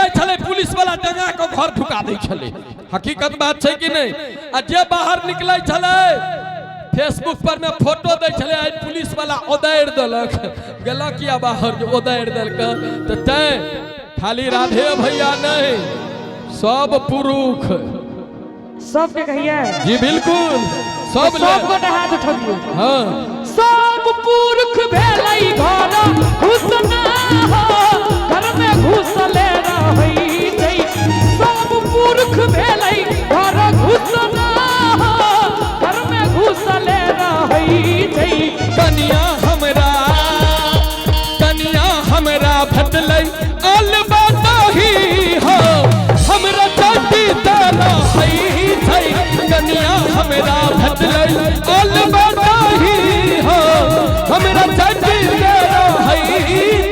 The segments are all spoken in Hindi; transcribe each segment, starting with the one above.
निकले छले पुलिस वाला डंगा को घर ढुका दै छले। हकीकत बात छै कि नहीं? आ जे बाहर निकले छले फेसबुक पर में फोटो दे छले आज पुलिस वाला उदैर देलक गेला किया बाहर जो उदैर देलक तो तै खाली राधे भैया नहीं सब पुरुष सब के कहिए जी बिल्कुल सब गोटे हाथ उठबियो। हाँ सब पुरुष भेलै घर घुसना हो घर में घुसले रहै छै। सब पुरुष भेलै घर घुसना हो घर में घुसले रहै छै। कनिया हमरा भेटलै अलबताही हो हमरा चाटी देला है छै। कनिया हमरा भेटलै अलबताही हो हमरा चाटी देला है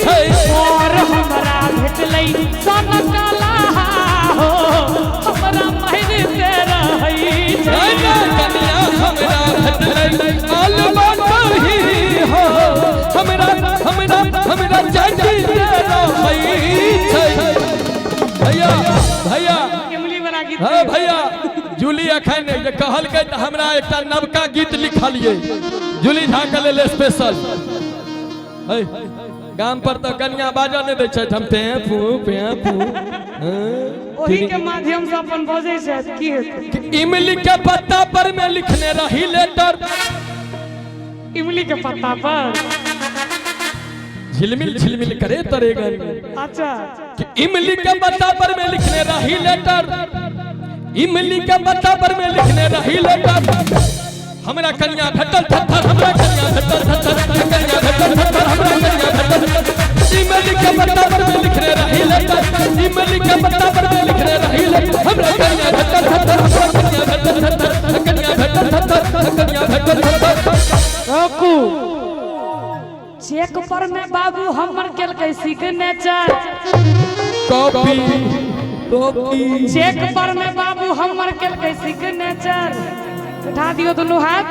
छै। और हमरा भेटलै सन काला हो हमरा महिर से रहै छै। कनिया हमरा भेटलै अलबताही हो हमरा चाटी देला है छै। भैया भैया इमली बना गीत हाँ भैया जूली अखन जे कहलकै त हमरा एकटा नवका गीत लिखलिए जूली झा के लेल स्पेशल। गाम पर तो कन्या बाजा नहीं दै छै हम पे फू ओही के माध्यम से अपन बजे छै की हेतै। इमली के पत्ता पर में लिखने रही लेटर इमली के पत्ता पर झिलमिल झिलमिल करे तरेगा। अच्छा इमली के पत्ता पर में लिखने रही लेटर इमली के पत्ता पर में लिखने रही लेटर हमरा कन्या भेटल थत्थर हमरा कन्या भेटल थत्थर कन्या भेटल थत्थर हमरा कन्या भेटल थत्थर। इमली के पत्ता पर में लिखने रही लेटर इमली के पत्ता पर में लिखने रही लेटर हमरा कन्या भेटल थत्थर हमरा कन्या भेटल थत्थर कन्या भेटल थत्थर कन्या भेटल थत्थर। रोकू चेक पर में बाबू हमर केलकै सिग्नेचर कॉपी चेक पर में बाबू हमर केलकै सिग्नेचर। उठा दियो दुनू हाथ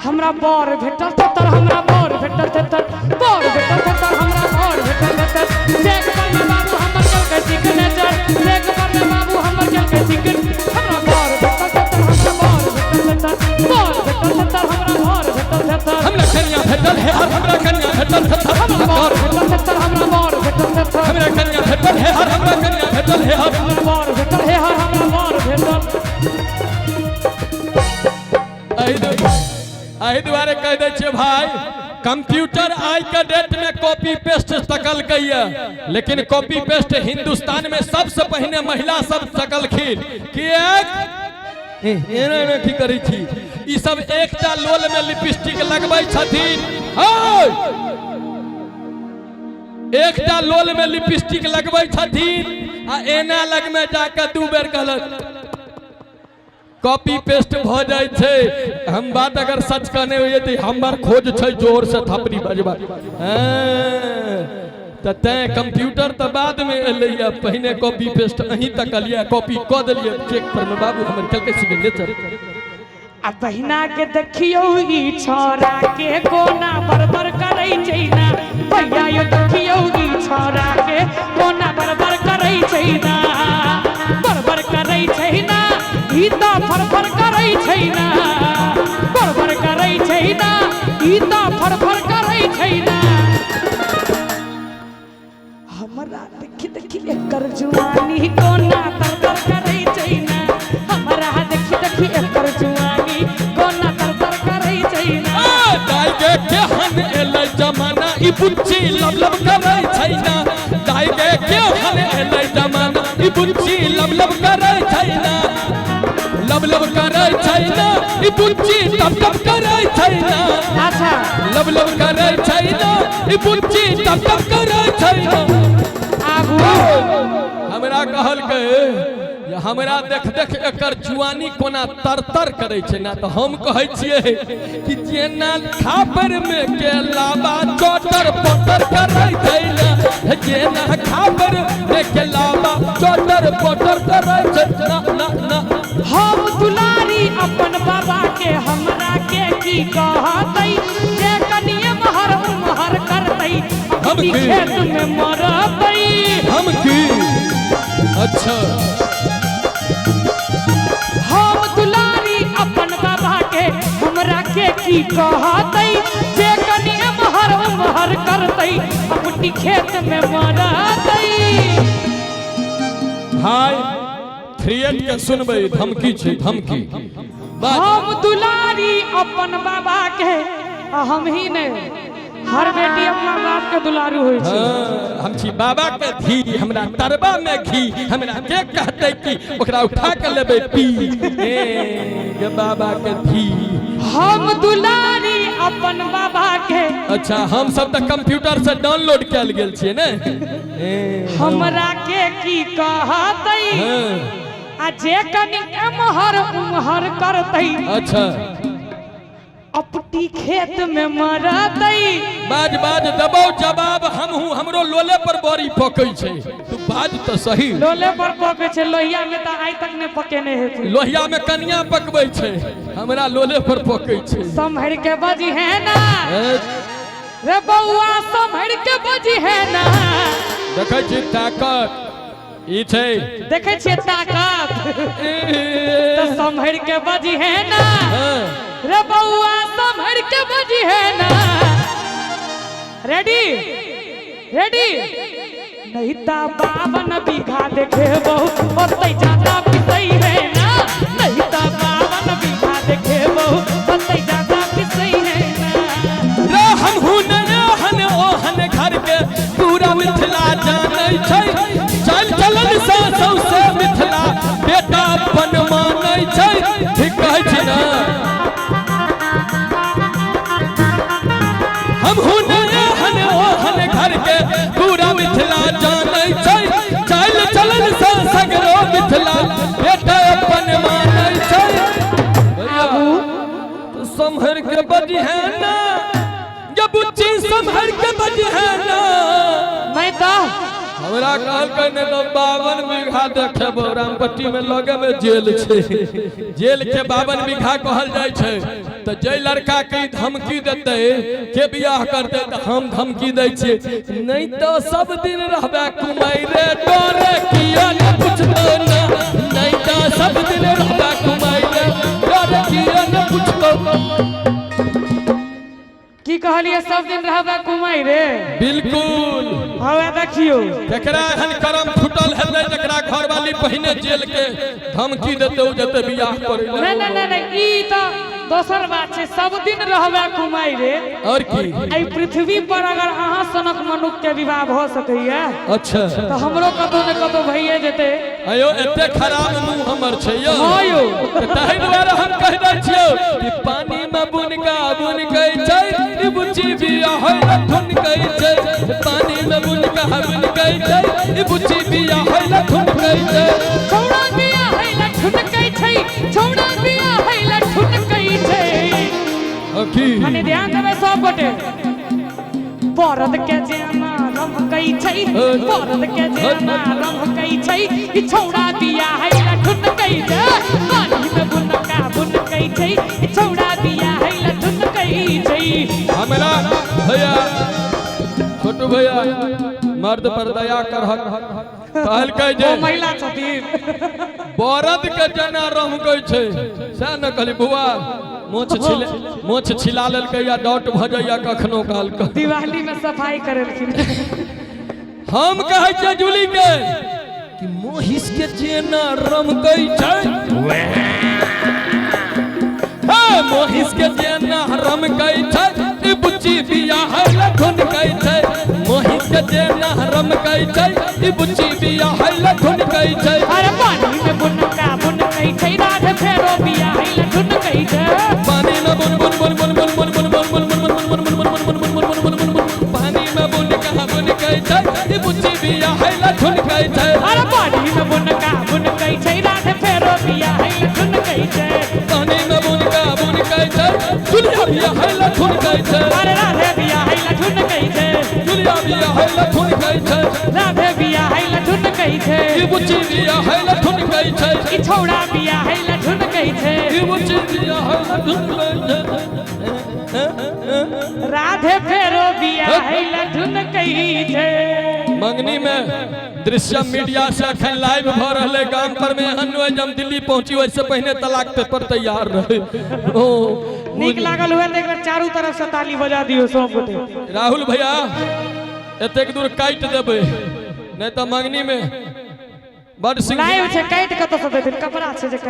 हमरा बर भेटल थत्थर हमरा बर भेटल थत्थर बर भेटल थत्थर हमरा बर भेटल थत्थर। चेक पर में बाबू हमर केलकै सिग्नेचर चेक पर में बाबू हमर केलकै सिग्नेचर हमरा बर भेटल थत्थर हमरा बर भेटल थत्थर बर भेटल थत्थर हमरा बर भेटल थत्थर। हमरा कन्या भेटल है हमरा कन्या भेटल थत्थर हमरा बर भेटल थत्थर हमरा बर भेटल थत्थर हमरा कन्या भेटल है हमरा कन्या भेटल है हमरा बर भेटल है हमरा बर भेटल। एहि दुआरे कह दै छियै भाई कंप्यूटर आज के डेट में कॉपी पेस्ट सकल है लेकिन कॉपी पेस्ट हिंदुस्तान में सबसे पहले महिला सब सकलखिन कि एना की करी थी ई सब एकटा लोल में लिपस्टिक लगबै छथिन एकटा लोल में लिपस्टिक लगबै छथिन आ एना लग में जाके दू बेर कहलक कॉपी पेस्ट भ जाय छे। हम बात अगर सच कहने हुए तो हमर खोज छे जोर से थपड़ी बजबा ते कंप्यूटर तो बाद में एलैया पहले कॉपी पेस्ट अहीं तक लिया कॉपी क देलिए चेक पर में बाबू हमर केलकै सिग्नेचर। आ बहिना के देखियो ई छोरा के कोना बरबर करै छै ना भैया यो देखियो ई छोरा के कोना बरबर करै छै ना बरबर करै छै ना ई त फरफर करै छै ना बरबर करै छै ना ई त फरफर करै छै ना। हमरा देखि देखि एकर जुआनी कोना तरतर करै छै ना हमरा देखि देखि एकर जुआनी कोना तरतर करै छै ना। दाई के केहन एलै जमाना ई बुच्ची लब लब करै छै ना दाई के केहन एलै जमाना ई बुच्ची लब लब करै छै ना लब लब करै छै ना ई बुच्ची टप टप करै छै ना अच्छा लब लब करै छै ना ई बुच्ची टप टप करै छै ना। आगू हमरा कहलकै हमरा देख देख एकर जुआनी कोना तरतर करे छै ना तो हम कहै छियै कि जेना खापर में के लाबा चोटर पोटर करे छै ना जेना खापर में के लाबा चोटर पोटर करे छै ना ना ना। हम दुलारी अपन बाबा के हमरा के की कहतै जे कनिए महर करतै हम खेत में मरतै हम की अच्छा हम दुलारी अपन बाबा के हमरा के की कहतई जे कनी महर महर करतई अपनी खेत में मरतई। भाई 3 के सुनबे धमकी छे धमकी। हम दुलारी अपन बाबा के हम ही ने हर बेटी अपना बाप के दुलारू होई छै। हम छी बाबा के धी हमरा तरबा में घी हमरा के कहते कि ओकरा उठा के लेबे पी गे बाबा के धी। हम दुलारी अपन बाबा के। अच्छा हम सब तो कंप्यूटर से डाउनलोड कैल गेल छियै ने। हमरा के की कहतई आ जे कनी एमहर उमहर करतई अच्छा अपनी खेत में मरतई। बाज बाज दबो जवाब हम हूँ हमरो लोले पर बड़ी पकै छै तू बाज तो सही। लोले पर पके छै लोहिया में त आइ तक ने पकेने हेतै। लोहिया में कनिया पकबै छै हमरा लोले पर पकै छै। संभर के बजी है ना रे बौआ संभर के बजी है ना। देखै छी ताकत ई छै देखे छियै ताकत तो संभर के बजी है ना रे बौआ संभर के बजी है ना। रेडी रेडी नहीं ता 52 बीघा देखे बहु ओतै ज्यादा पिसई है ना। नहीं ता 52 बीघा देखे बहु ओतै ज्यादा पिसई है ना। रे हम हूँ नहन ओहन घर के पूरा मिथिला जानै छै। चल चलन से मिथिला बेटा अपन मानै छै। ठीक कहै छी ना हम हूँ नहन ओहन घर के पूरा मिथिला जानै छै। चल चलन से सगरो मिथिला बेटा अपन मानै छै। तो संभर के बजी है ना जब बुच्ची संभर के बजी है ना। मैं तो हमरा कहल कहने तो 52 बीघा देखेबो रामपट्टी में लगे में जेल छै। जेल के 52 बीघा कहल जाय छै। तो जे लड़का के धमकी देते के बियाह करते तो हम धमकी दै छियै नहीं तो सब दिन रहबे कुमारे डरे किया न पूछतो ना। नहीं तो सब दिन रहबे कुमारे डरे किया न पूछतो। की कहलिए सब दिन रहबे कुमाई रे। बिल्कुल हवे देखियो जकरा एहन करम फुटल हेतै जकरा घरवाली पहिने जेल के धमकी देते ओ जते बियाह करे। नहीं ई तो दोसर बात छै सब दिन रहबे कुमाई रे। और की एई पृथ्वी पर अगर अहाँ सनक मनुष्य के विवाह भ सकैया अच्छा तो हमरो कतो न कतो भइए जेते। आयो एते खराब मुंह हमर छै यो। हां यो ताहि दुआरे हम कह दै छियो कि पानी में बुन गई छै ई बुच्ची बियाह होइला धुन गई छै। पानी में बुन गई छै ई बुच्ची बियाह होइला धुन गई छै। छौड़ा बियाह होइला धुन गई छै छौड़ा बियाह होइला धुन गई छै। अखी कनी ध्यान देबे सब गोटे। बरद के जेना रम गई छै बरद के जेना रम गई छै ई छौड़ा बियाह होइला धुन गई छै। पानी में बुन गई छै ई छौड़ा बियाह होइला धुन गई छै। हमरा भैया छोटू भैया मर्द पर दया कर कहल कह जे महिला छथिन बरद के जना रह गई छै सएह न कहली बुआ मोछ छिला लेलकै या डॉट भ जाइया कखनो काल के। दिवाली में सफाई करेलखिन। हम कहै छियै जूली के कि मोहिस के जेना रम गई छै मोहिस के जेना रम गई छै ई बुच्ची बियाह होइला धुन गई छै। मोहिस के जेना रम गई छै ई बुच्ची बियाह होइला धुन गई छै। अरे पानी में बुन गई छै रात फेरो बियाह होइला धुन गई छै। पानी में बुन बुन बुन बुन बुन बुन बुन बुन बुन बुन बुन बुन बुन बुन बुन पानी में बुन गई छै ई बुच्ची बियाह होइला धुन गई छै। अरे पानी में बुन गई छै रात फेरो बियाह होइला धुन गई छै। पानी में बुन गई छै दुनिया बियाह होइला धुन गई छै। अरे राधे बियाह होइला धुन गई छै दुनिया बियाह होइला धुन गई छै। राधे बियाह होइला धुन गई छै ई बुच्ची बिया है लठुन कई छै ई छौड़ा बिया है लठुन कही छै ई बुच्ची बिया है लठुन कई छै राधे फेरो बिया है लठुन कही छै मंगनी में दृश्यम मीडिया से अखन लाइव भ रहले गांव पर में हनु जब दिल्ली पहुंची वैसे पहले तलाक पेपर तैयार रहे ओ नीक लागल हुए तो एक बार चारों तरफ से ताली बजा दियो सब गोटे राहुल भैया एतेक दूर काट देबे नहीं तो मंगनी में बड़ सिंह लाइव छै काट कत से देथिन कपड़ा छै जे